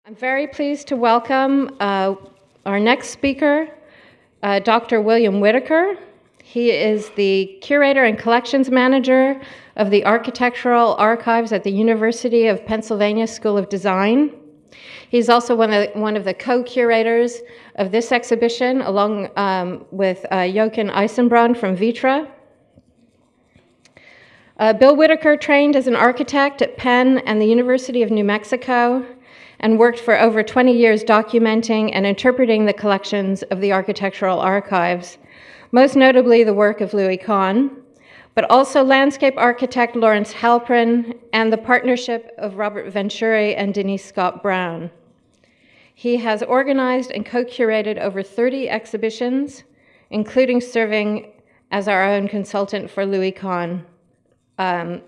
I'm very pleased to welcome our next speaker, Dr. William Whitaker. He is the Curator and Collections Manager of the Architectural Archives at the University of Pennsylvania School of Design. He's also one of the co-curators of this exhibition, along with Jochen Eisenbrunn from Vitra. Bill Whitaker trained as an architect at Penn and the University of New Mexico and worked for over 20 years documenting and interpreting the collections of the architectural archives, most notably the work of Louis Kahn, but also landscape architect Lawrence Halprin and the partnership of Robert Venturi and Denise Scott Brown. He has organized and co-curated over 30 exhibitions, including serving as our own consultant for Louis Kahn. And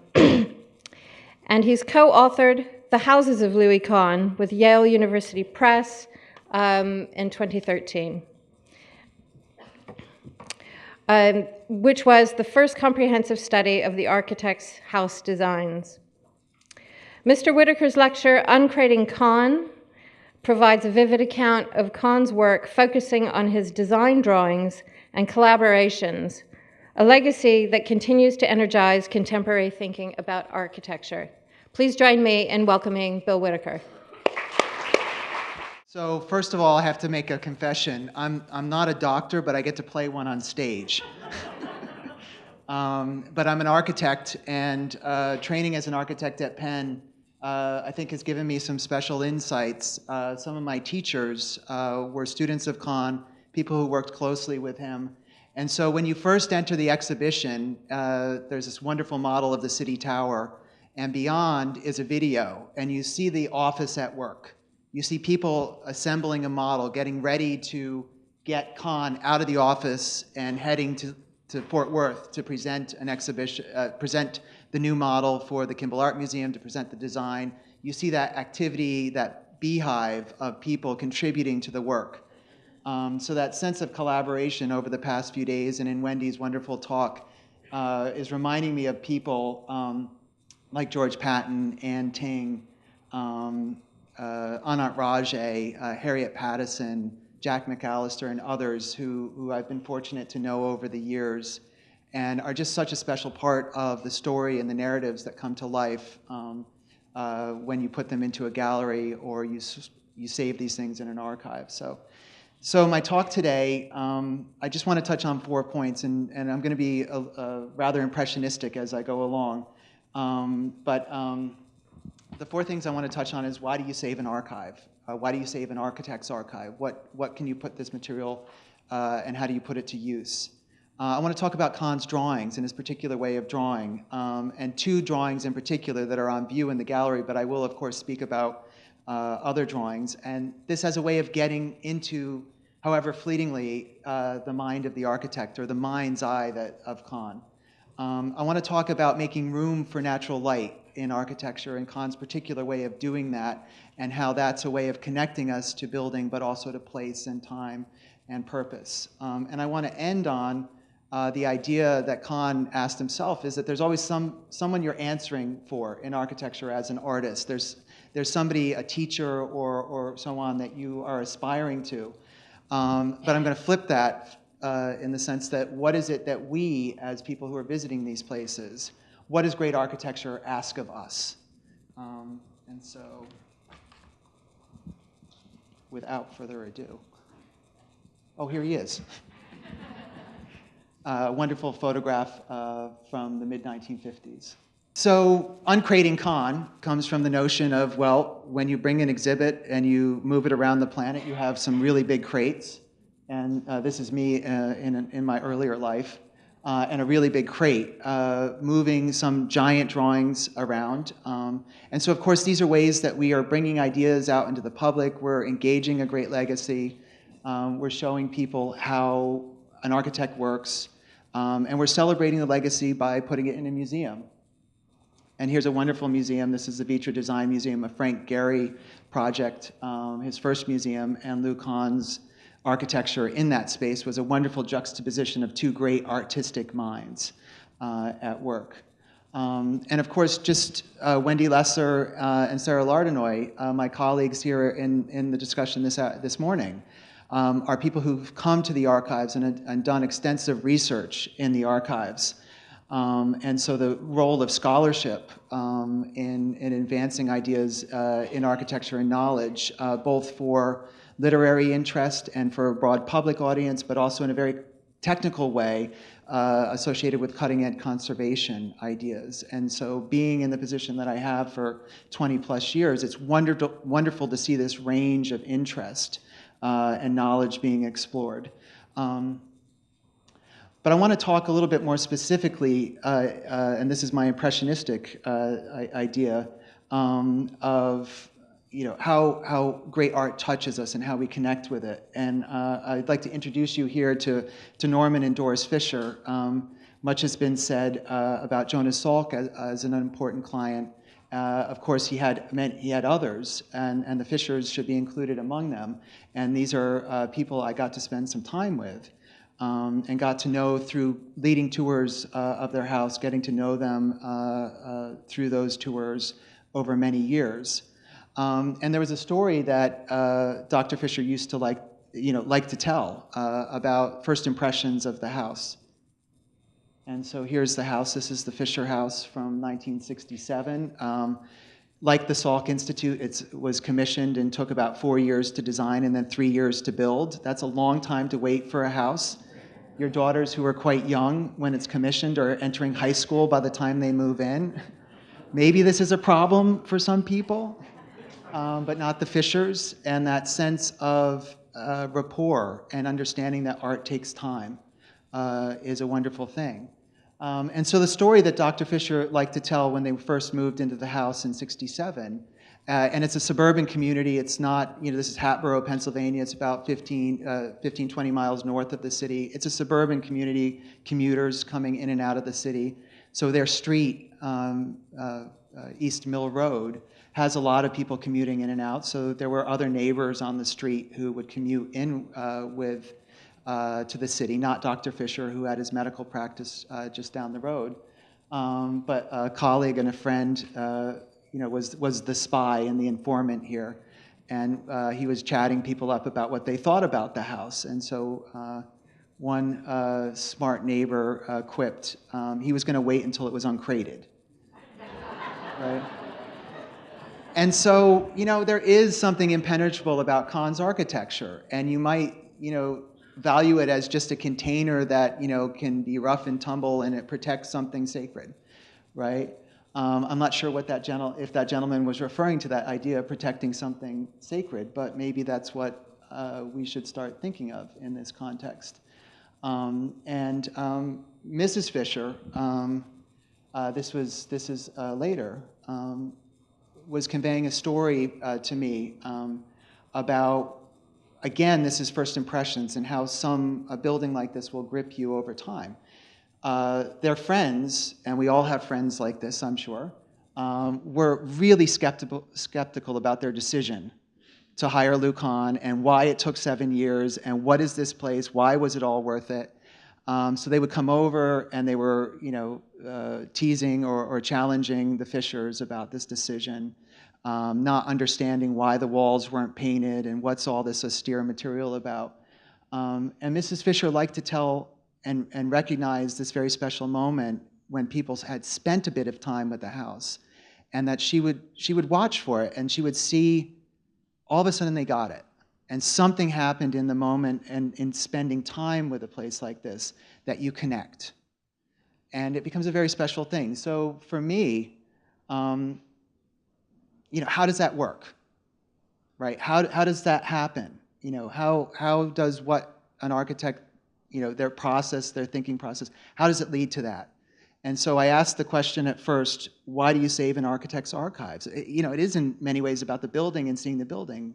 he's co-authored The Houses of Louis Kahn with Yale University Press in 2013, which was the first comprehensive study of the architect's house designs. Mr. Whitaker's lecture, Uncrating Kahn, provides a vivid account of Kahn's work, focusing on his design drawings and collaborations, a legacy that continues to energize contemporary thinking about architecture. Please join me in welcoming Bill Whitaker. So first of all, I have to make a confession. I'm not a doctor, but I get to play one on stage. But I'm an architect, and training as an architect at Penn, I think has given me some special insights. Some of my teachers were students of Kahn, people who worked closely with him. And so when you first enter the exhibition, there's this wonderful model of the city tower, and beyond is a video, and you see the office at work. You see people assembling a model, getting ready to get Kahn out of the office and heading to Fort Worth to present an exhibition, present the new model for the Kimball Art Museum, to present the design. You see that activity, that beehive of people contributing to the work. So that sense of collaboration over the past few days, and in Wendy's wonderful talk, is reminding me of people like George Patton, Ann Ting, Anant Rajay, Harriet Pattison, Jack McAllister, and others who I've been fortunate to know over the years, and are just such a special part of the story and the narratives that come to life when you put them into a gallery or you save these things in an archive. So my talk today, I just want to touch on 4 points, and I'm going to be rather impressionistic as I go along. The 4 things I want to touch on is, why do you save an archive? Why do you save an architect's archive? What can you put this material and how do you put it to use? I want to talk about Kahn's drawings and his particular way of drawing, and 2 drawings in particular that are on view in the gallery, but I will of course speak about other drawings. And this has a way of getting into, however fleetingly, the mind of the architect, or the mind's eye of Kahn. I want to talk about making room for natural light in architecture and Kahn's particular way of doing that, and how that's a way of connecting us to building, but also to place and time and purpose. And I want to end on the idea that Kahn asked himself, is that there's always someone you're answering for in architecture as an artist. There's somebody, a teacher or so on, that you are aspiring to. But I'm going to flip that in the sense that, what is it that we, as people who are visiting these places, what does great architecture ask of us? And so, without further ado, oh, here he is. A wonderful photograph from the mid-1950s. So, Uncrating Kahn comes from the notion of, well, when you bring an exhibit and you move it around the planet, you have some really big crates. And this is me in my earlier life, and a really big crate, moving some giant drawings around. And so, of course, these are ways that we are bringing ideas out into the public. We're engaging a great legacy. We're showing people how an architect works. And we're celebrating the legacy by putting it in a museum. And here's a wonderful museum. This is the Vitra Design Museum, a Frank Gehry project, his first museum, and Lou Kahn's architecture in that space was a wonderful juxtaposition of 2 great artistic minds at work. And of course, just Wendy Lesser and Sara Lardinois, my colleagues here in the discussion this morning, are people who've come to the archives and done extensive research in the archives. And so the role of scholarship in advancing ideas in architecture and knowledge, both for literary interest and for a broad public audience, but also in a very technical way associated with cutting-edge conservation ideas. And so being in the position that I have for 20 plus years, it's wonderful to see this range of interest and knowledge being explored. But I want to talk a little bit more specifically, and this is my impressionistic idea, of how great art touches us and how we connect with it. And I'd like to introduce you here to Norman and Doris Fisher. Much has been said about Jonas Salk as an important client. Of course, he had others, and the Fishers should be included among them. And these are people I got to spend some time with. And got to know through leading tours of their house, getting to know them through those tours over many years. And there was a story that Dr. Fisher used to like to tell about first impressions of the house. And so here's the house. This is the Fisher house from 1967. Like the Salk Institute, it was commissioned and took about 4 years to design and then 3 years to build. That's a long time to wait for a house. Your daughters, who are quite young when it's commissioned, are entering high school by the time they move in. Maybe this is a problem for some people, but not the Fishers. And that sense of rapport and understanding that art takes time is a wonderful thing. And so the story that Dr. Fisher liked to tell when they first moved into the house in '67, and it's a suburban community. It's not, this is Hatboro, Pennsylvania. It's about 20 miles north of the city. It's a suburban community, commuters coming in and out of the city. So their street, East Mill Road, has a lot of people commuting in and out. So there were other neighbors on the street who would commute in to the city, not Dr. Fisher, who had his medical practice just down the road, but a colleague and a friend was the spy and the informant here. And he was chatting people up about what they thought about the house. And so one smart neighbor quipped he was going to wait until it was uncrated. Right? And so, there is something impenetrable about Kahn's architecture. And you might, value it as just a container that, can be rough and tumble and it protects something sacred, right? I'm not sure what if that gentleman was referring to that idea of protecting something sacred, but maybe that's what we should start thinking of in this context. And Mrs. Fisher, this is later, was conveying a story to me about, again, this is first impressions and how a building like this will grip you over time. Their friends, and we all have friends like this, I'm sure, were really skeptical about their decision to hire Louis Kahn and why it took 7 years and what is this place, why was it all worth it. So they would come over and they were, teasing or challenging the Fishers about this decision, not understanding why the walls weren't painted and what's all this austere material about. And Mrs. Fisher liked to tell and recognize this very special moment when people had spent a bit of time with the house, and that she would watch for it, and she would see all of a sudden they got it. And something happened in the moment and in spending time with a place like this that you connect. And it becomes a very special thing. So for me, how does that work? Right? How does that happen? How does what an architect, their process, their thinking process, how does it lead to that? And so I asked the question at first, why do you save an architect's archives? It is in many ways about the building and seeing the building,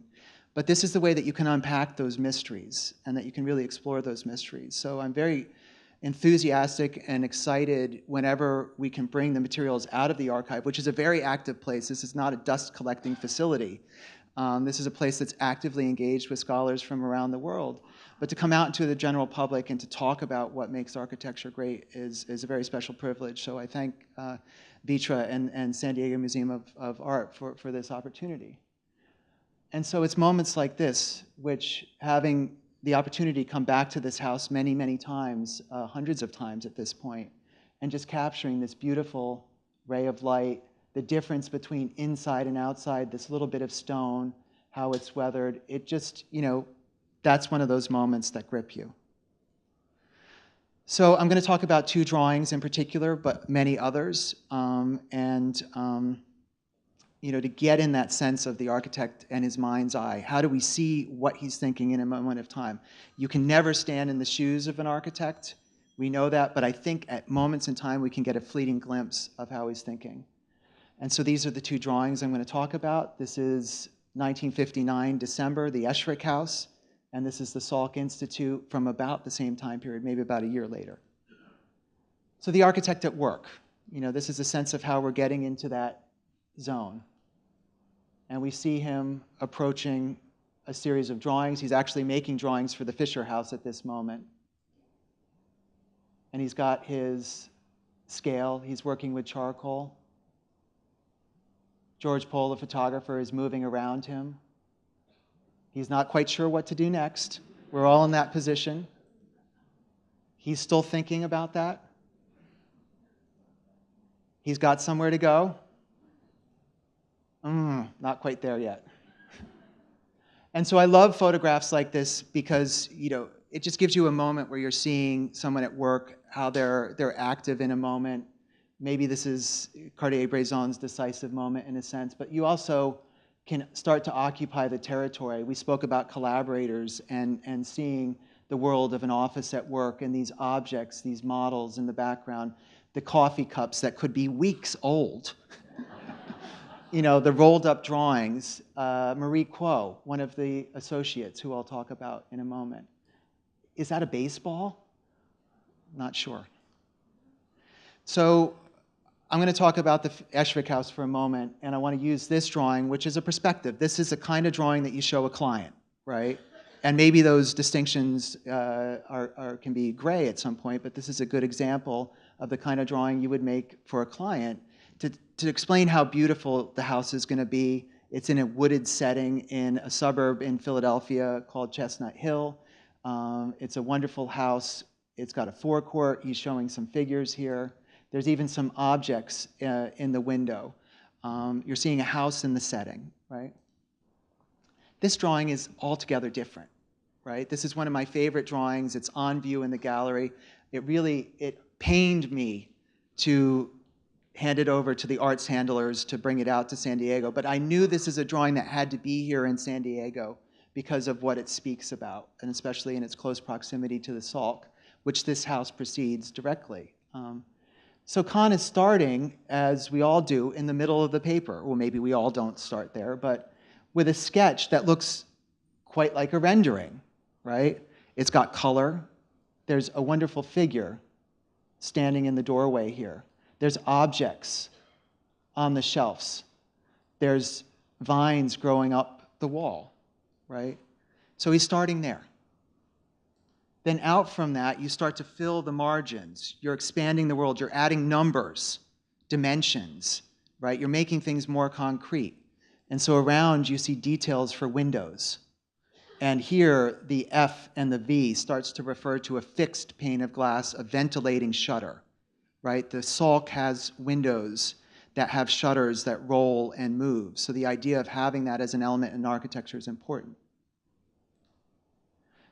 but this is the way that you can unpack those mysteries and that you can really explore those mysteries. So I'm very enthusiastic and excited whenever we can bring the materials out of the archive, which is a very active place. This is not a dust collecting facility. This is a place that's actively engaged with scholars from around the world. But to come out into the general public and to talk about what makes architecture great is a very special privilege. So I thank Vitra and San Diego Museum of Art for this opportunity. And so it's moments like this, which having the opportunity to come back to this house many, many times, hundreds of times at this point, and just capturing this beautiful ray of light, the difference between inside and outside, this little bit of stone, how it's weathered, it just, that's one of those moments that grip you. So I'm going to talk about two drawings in particular, but many others, to get in that sense of the architect and his mind's eye. How do we see what he's thinking in a moment of time? You can never stand in the shoes of an architect. We know that, but I think at moments in time we can get a fleeting glimpse of how he's thinking. And so these are the two drawings I'm going to talk about. This is 1959, December, the Esherick House, and this is the Salk Institute from about the same time period, maybe about a year later. So the architect at work. This is a sense of how we're getting into that zone. And we see him approaching a series of drawings. He's actually making drawings for the Fisher House at this moment. And he's got his scale. He's working with charcoal. George Pohl, the photographer, is moving around him. He's not quite sure what to do next. We're all in that position. He's still thinking about that. He's got somewhere to go. Not quite there yet. And so I love photographs like this because, it just gives you a moment where you're seeing someone at work, how they're active in a moment. Maybe this is Cartier-Bresson's decisive moment in a sense, but you also can start to occupy the territory. We spoke about collaborators and seeing the world of an office at work and these objects, these models in the background, the coffee cups that could be weeks old. The rolled up drawings, Marie Kuo, one of the associates who I'll talk about in a moment. Is that a baseball? Not sure. So I'm going to talk about the Esherick House for a moment, and I want to use this drawing, which is a perspective. This is a kind of drawing that you show a client, right? And maybe those distinctions can be gray at some point, but this is a good example of the kind of drawing you would make for a client to explain how beautiful the house is going to be. It's in a wooded setting in a suburb in Philadelphia called Chestnut Hill. It's a wonderful house. It's got a forecourt. He's showing some figures here. There's even some objects in the window. You're seeing a house in the setting, right? This drawing is altogether different, right? This is one of my favorite drawings. It's on view in the gallery. It pained me to hand it over to the arts handlers to bring it out to San Diego, but I knew this is a drawing that had to be here in San Diego because of what it speaks about, and especially in its close proximity to the Salk, which this house precedes directly. So Kahn is starting, as we all do, in the middle of the paper. Well, maybe we all don't start there, but with a sketch that looks quite like a rendering, right? It's got color. There's a wonderful figure standing in the doorway here. There's objects on the shelves. There's vines growing up the wall, right? So he's starting there. Then out from that, you start to fill the margins. You're expanding the world. You're adding numbers, dimensions, right? You're making things more concrete. And so around, you see details for windows. And here, the F and the V starts to refer to a fixed pane of glass, a ventilating shutter, right? The Salk has windows that have shutters that roll and move. So the idea of having that as an element in architecture is important.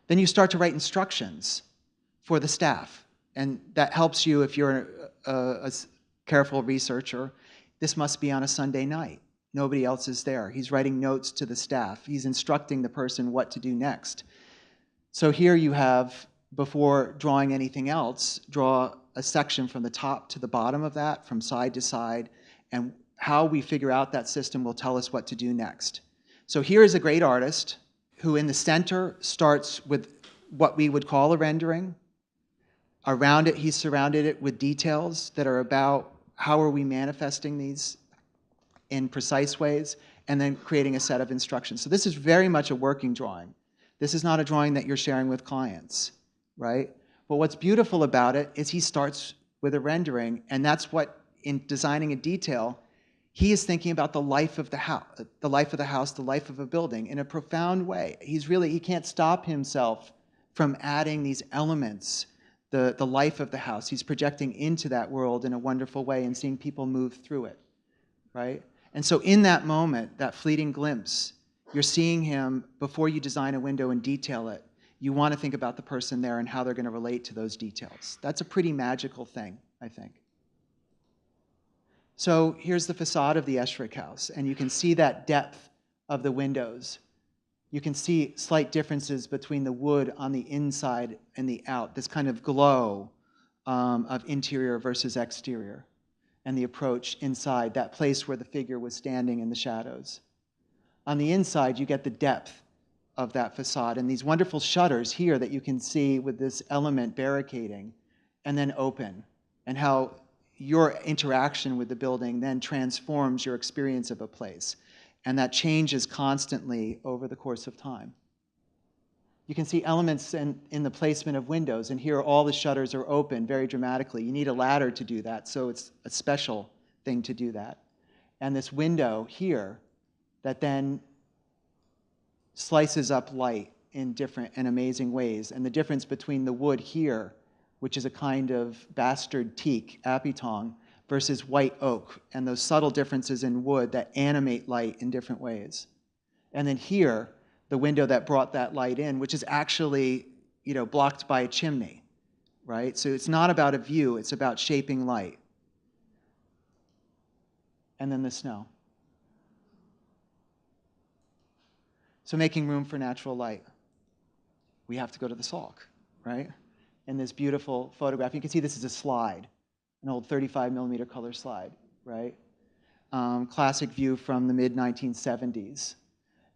Then you start to write instructions for the staff. And that helps you if you're a careful researcher. This must be on a Sunday night. Nobody else is there. He's writing notes to the staff. He's instructing the person what to do next. So here you have, before drawing anything else, draw a section from the top to the bottom of that, from side to side, and how we figure out that system will tell us what to do next. So here is a great artist who in the center starts with what we would call a rendering. Around it, he's surrounded it with details that are about how are we manifesting these in precise ways. and then creating a set of instructions. So this is very much a working drawing. This is not a drawing that you're sharing with clients, right? But what's beautiful about it is he starts with a rendering, and that's what, in designing a detail, he is thinking about the life of the house, the life of the house, the life of a building in a profound way. He can't stop himself from adding these elements, the life of the house. He's projecting into that world in a wonderful way and seeing people move through it, right? And so in that moment, that fleeting glimpse, you're seeing him, before you design a window and detail it, you want to think about the person there and how they're going to relate to those details. That's a pretty magical thing, I think. So here's the facade of the Escherick House, and you can see that depth of the windows. You can see slight differences between the wood on the inside and the out, this kind of glow of interior versus exterior, and the approach inside, that place where the figure was standing in the shadows. On the inside, you get the depth of that facade, and these wonderful shutters here that you can see with this element barricading and then open, and how your interaction with the building then transforms your experience of a place. And that changes constantly over the course of time. You can see elements in the placement of windows, and here all the shutters are open very dramatically. You need a ladder to do that, so it's a special thing to do that. And this window here that then slices up light in different and amazing ways. And the difference between the wood here, which is a kind of bastard teak, apitong, versus white oak, and those subtle differences in wood that animate light in different ways. And then here, the window that brought that light in, which is actually, blocked by a chimney, right? So it's not about a view, it's about shaping light. And then the snow. So making room for natural light. We have to go to the Salk, right? In this beautiful photograph. You can see this is a slide, an old 35mm color slide, right? Classic view from the mid-1970s.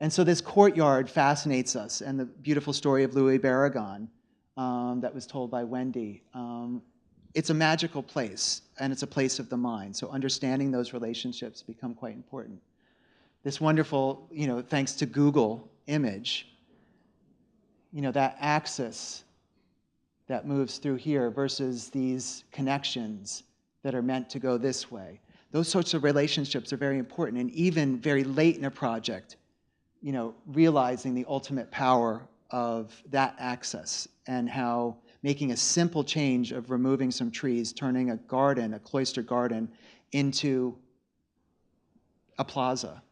And so this courtyard fascinates us, and the beautiful story of Louis Barragan that was told by Wendy. It's a magical place, and it's a place of the mind. So understanding those relationships become quite important. This wonderful, thanks to Google image, that axis that moves through here versus these connections that are meant to go this way. Those sorts of relationships are very important, and even very late in a project, realizing the ultimate power of that axis and how making a simple change of removing some trees, turning a garden, a cloistered garden, into a plaza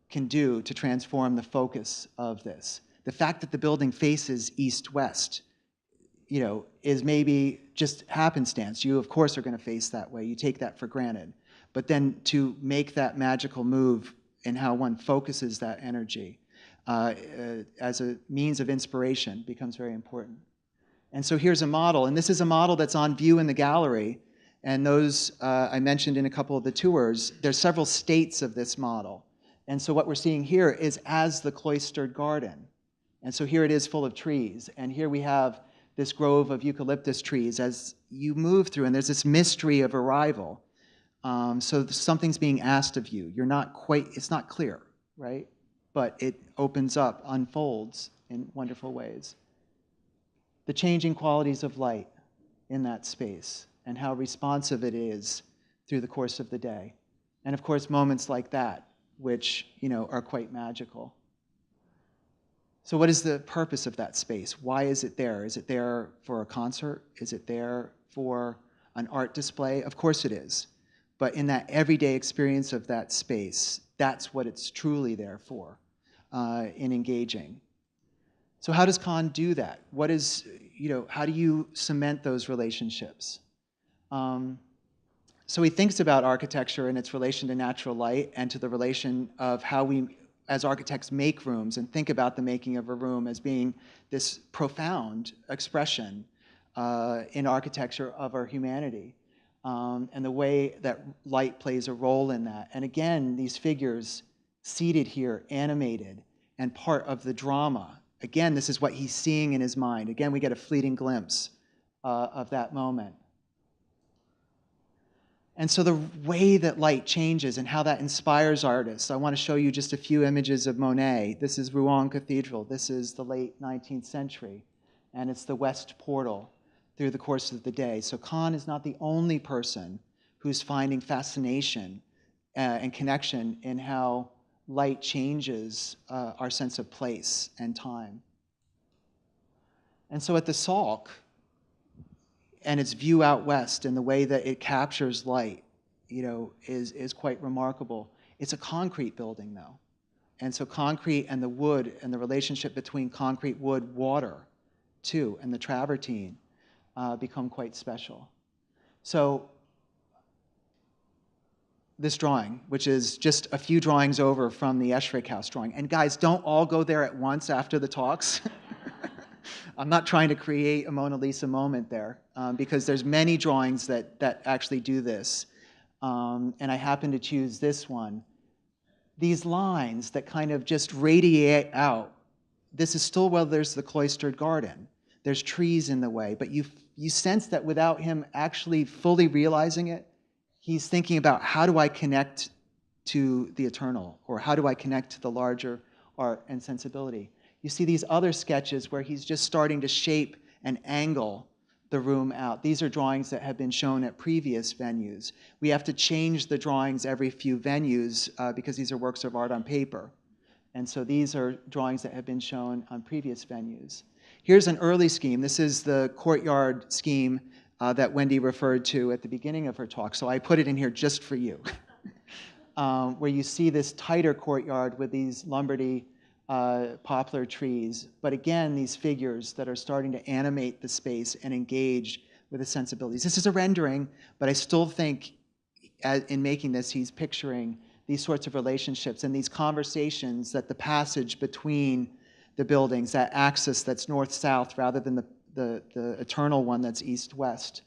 can do to transform the focus of this. The fact that the building faces east-west, is maybe just happenstance. You, of course, are going to face that way. You take that for granted. But then to make that magical move in how one focuses that energy as a means of inspiration becomes very important. And so here's a model, and this is a model that's on view in the gallery. And those I mentioned in a couple of the tours. There's several states of this model. And so what we're seeing here is as the cloistered garden. And so here it is full of trees. And here we have this grove of eucalyptus trees as you move through, and there's this mystery of arrival. So something's being asked of you. It's not clear, right? But it opens up, unfolds in wonderful ways. The changing qualities of light in that space and how responsive it is through the course of the day. And of course, moments like that, which, are quite magical. So what is the purpose of that space? Why is it there? Is it there for a concert? Is it there for an art display? Of course it is. But in that everyday experience of that space, that's what it's truly there for, in engaging. So how does Kahn do that? How do you cement those relationships? So he thinks about architecture and its relation to natural light and to the relation of how we, as architects, make rooms and think about the making of a room as being this profound expression in architecture of our humanity, and the way that light plays a role in that. And again, these figures seated here, animated, and part of the drama. Again, this is what he's seeing in his mind. Again, we get a fleeting glimpse of that moment. And so the way that light changes and how that inspires artists, I want to show you just a few images of Monet. This is Rouen Cathedral. This is the late 19th century, and it's the West Portal through the course of the day. So Kahn is not the only person who's finding fascination and connection in how light changes our sense of place and time. And so at the Salk, and its view out west and the way that it captures light, is quite remarkable. It's a concrete building, though. And so concrete and the wood and the relationship between concrete, wood, water, too, and the travertine become quite special. So this drawing, which is just a few drawings over from the Eschrick House drawing. And guys, don't all go there at once after the talks. I'm not trying to create a Mona Lisa moment there, because there's many drawings that actually do this. And I happen to choose this one. These lines that kind of just radiate out. This is still where there's the cloistered garden. There's trees in the way, but you sense that without him actually fully realizing it, he's thinking about, how do I connect to the eternal, or how do I connect to the larger art and sensibility? You see these other sketches where he's just starting to shape and angle the room out. These are drawings that have been shown at previous venues. We have to change the drawings every few venues because these are works of art on paper. And so these are drawings that have been shown on previous venues. Here's an early scheme. This is the courtyard scheme that Wendy referred to at the beginning of her talk. So I put it in here just for you, where you see this tighter courtyard with these Lombardy poplar trees, but again, these figures that are starting to animate the space and engage with the sensibilities. This is a rendering, but I still think in making this, he's picturing these sorts of relationships and these conversations, that the passage between the buildings, that axis that's north-south rather than the eternal one that's east-west,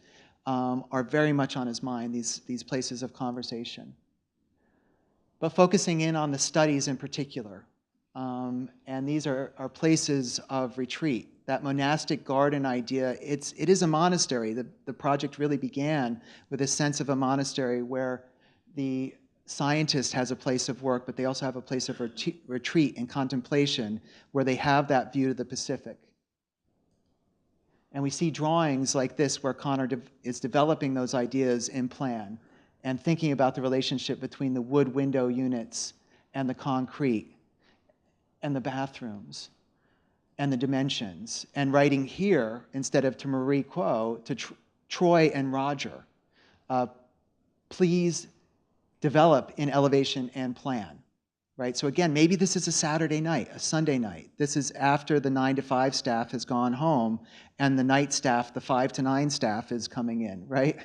are very much on his mind, these places of conversation. But focusing in on the studies in particular, and these are places of retreat. That monastic garden idea, it is a monastery. The project really began with a sense of a monastery where the scientist has a place of work, but they also have a place of retreat and contemplation where they have that view to the Pacific. And we see drawings like this where Connor is developing those ideas in plan and thinking about the relationship between the wood window units and the concrete and the bathrooms and the dimensions, and writing here, instead of to Marie Quo, to Troy and Roger, please develop in elevation and plan, right? So again, maybe this is a Saturday night, a Sunday night. This is after the 9 to 5 staff has gone home and the night staff, the 5 to 9 staff is coming in, right?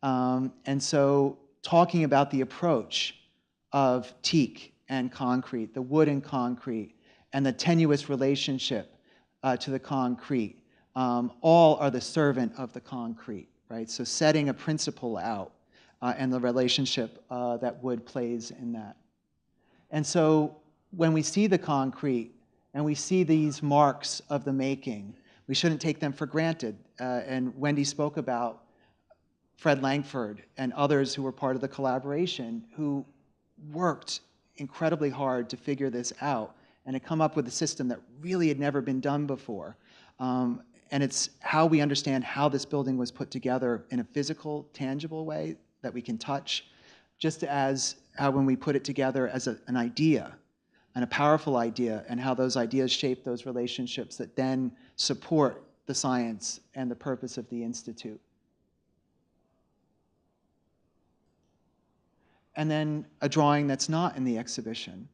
And so talking about the approach of teak and concrete, the wood and concrete, and the tenuous relationship to the concrete, all are the servant of the concrete, right? So setting a principle out and the relationship that wood plays in that. And so when we see the concrete and we see these marks of the making, we shouldn't take them for granted. And Wendy spoke about Fred Langford and others who were part of the collaboration who worked incredibly hard to figure this out and to come up with a system that really had never been done before. And it's how we understand how this building was put together in a physical, tangible way that we can touch, just as how when we put it together as an idea, and a powerful idea, and how those ideas shape those relationships that then support the science and the purpose of the Institute. And then a drawing that's not in the exhibition,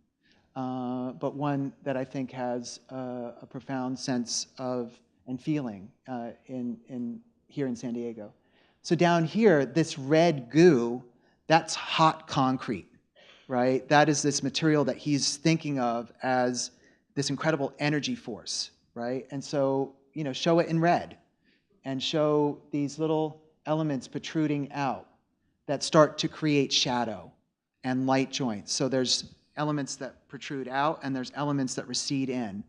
but one that I think has a profound sense of and feeling here in San Diego. So down here, this red goo, that's hot concrete, right? That is this material that he's thinking of as this incredible energy force, right? And so, show it in red and show these little elements protruding out that start to create shadow and light joints. So there's elements that protrude out and there's elements that recede in.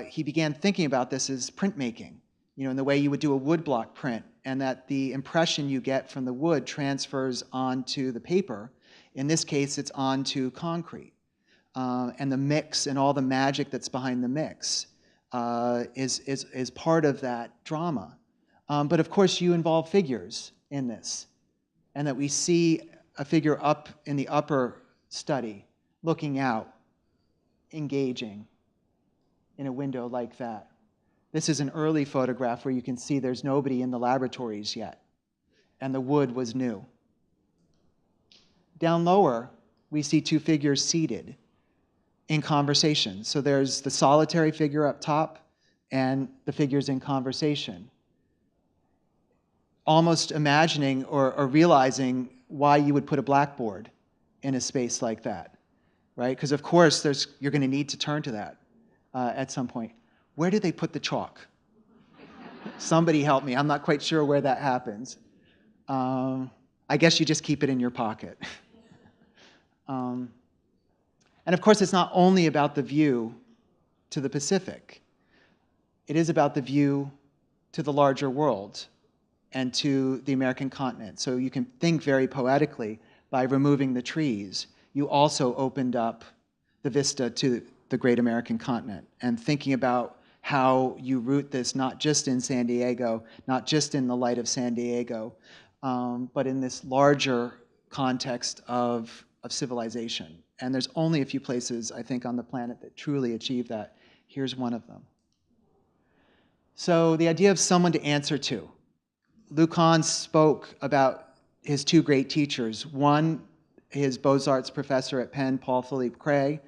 He began thinking about this as printmaking, in the way you would do a woodblock print and that the impression you get from the wood transfers onto the paper. In this case, it's onto concrete. And the mix and all the magic that's behind the mix is part of that drama. But of course, you involve figures in this, and that we see a figure up in the upper study, looking out, engaging in a window like that. This is an early photograph where you can see there's nobody in the laboratories yet, and the wood was new. Down lower, we see two figures seated in conversation. So there's the solitary figure up top and the figures in conversation. Almost imagining or realizing why you would put a blackboard in a space like that, right? Because of course you're going to need to turn to that at some point. Where do they put the chalk? Somebody help me. I'm not quite sure where that happens. I guess you just keep it in your pocket. And of course, it's not only about the view to the Pacific. It is about the view to the larger world and to the American continent. So you can think very poetically, by removing the trees, you also opened up the vista to the great American continent, and thinking about how you root this not just in San Diego, not just in the light of San Diego, but in this larger context of civilization. And there's only a few places, I think, on the planet that truly achieve that. Here's one of them. So the idea of someone to answer to. Louis Kahn spoke about his two great teachers. One, his Beaux-Arts professor at Penn, Paul-Philippe Cray,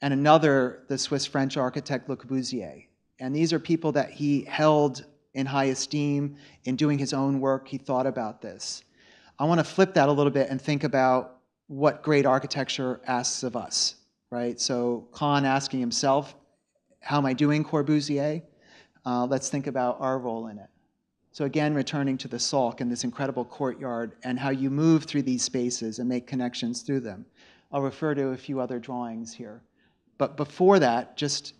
and another, the Swiss-French architect Le Corbusier. And these are people that he held in high esteem. In doing his own work, he thought about this. I want to flip that a little bit and think about what great architecture asks of us, right? So Kahn asking himself, how am I doing, Corbusier? Let's think about our role in it. So again, returning to the Salk and this incredible courtyard and how you move through these spaces and make connections through them. I'll refer to a few other drawings here. But before that, just,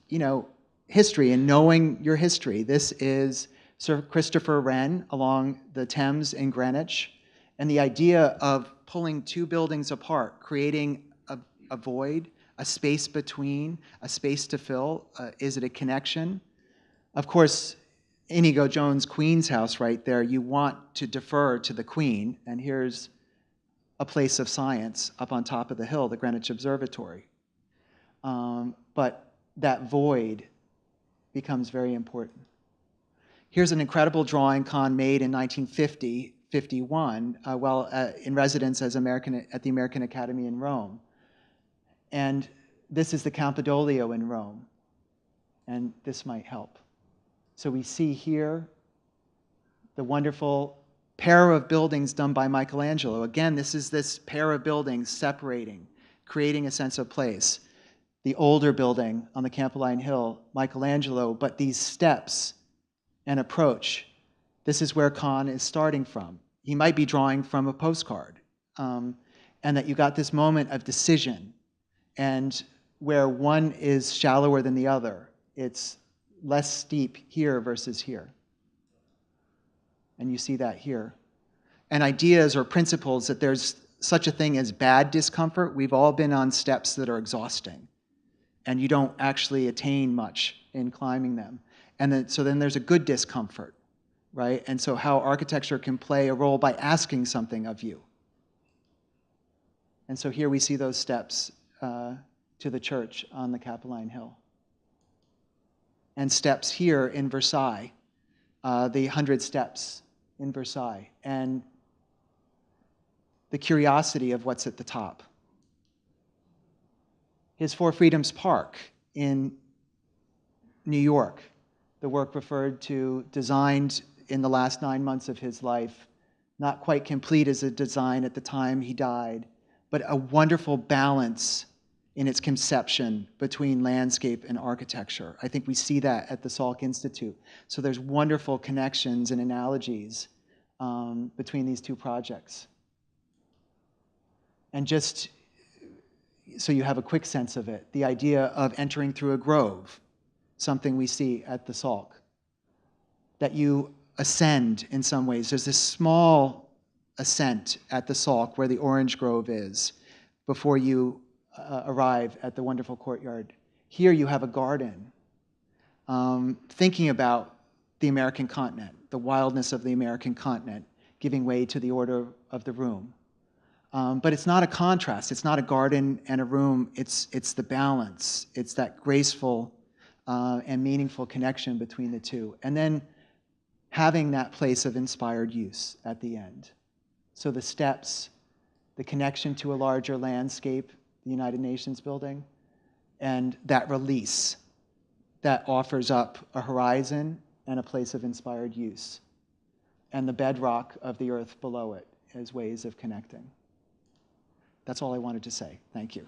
history and knowing your history. This is Sir Christopher Wren along the Thames in Greenwich. And the idea of pulling two buildings apart, creating a void, a space between, a space to fill. Is it a connection? Of course, Inigo Jones' Queen's house right there, you want to defer to the Queen. And here's a place of science up on top of the hill, the Greenwich Observatory. But that void becomes very important. Here's an incredible drawing Kahn made in 1950-51 while in residence as at the American Academy in Rome. And this is the Campidoglio in Rome. And this might help. So we see here the wonderful pair of buildings done by Michelangelo. Again, this is this pair of buildings separating, creating a sense of place. The older building on the Campoline Hill, Michelangelo, but these steps and approach, this is where Kahn is starting from. He might be drawing from a postcard, and that you got this moment of decision, and where one is shallower than the other. It's less steep here versus here. And you see that here. And ideas or principles that there's such a thing as bad discomfort. We've all been on steps that are exhausting, and you don't actually attain much in climbing them. And so then there's a good discomfort, right? And so how architecture can play a role by asking something of you. And so here we see those steps to the church on the Capitoline Hill. And steps here in Versailles, the 100 steps in Versailles, and the curiosity of what's at the top. His Four Freedoms Park in New York, the work referred to, designed in the last 9 months of his life, not quite complete as a design at the time he died, but a wonderful balance in its conception between landscape and architecture. I think we see that at the Salk Institute. So there's wonderful connections and analogies between these two projects. And just so you have a quick sense of it, the idea of entering through a grove, something we see at the Salk, that you ascend in some ways. There's this small ascent at the Salk where the orange grove is before you arrive at the wonderful courtyard. Here you have a garden, thinking about the American continent, the wildness of the American continent, giving way to the order of the room. But it's not a contrast. It's not a garden and a room. It's the balance. It's that graceful and meaningful connection between the two. And then having that place of inspired use at the end. So the steps, the connection to a larger landscape, the United Nations building, and that release that offers up a horizon and a place of inspired use, and the bedrock of the earth below it as ways of connecting. That's all I wanted to say. Thank you.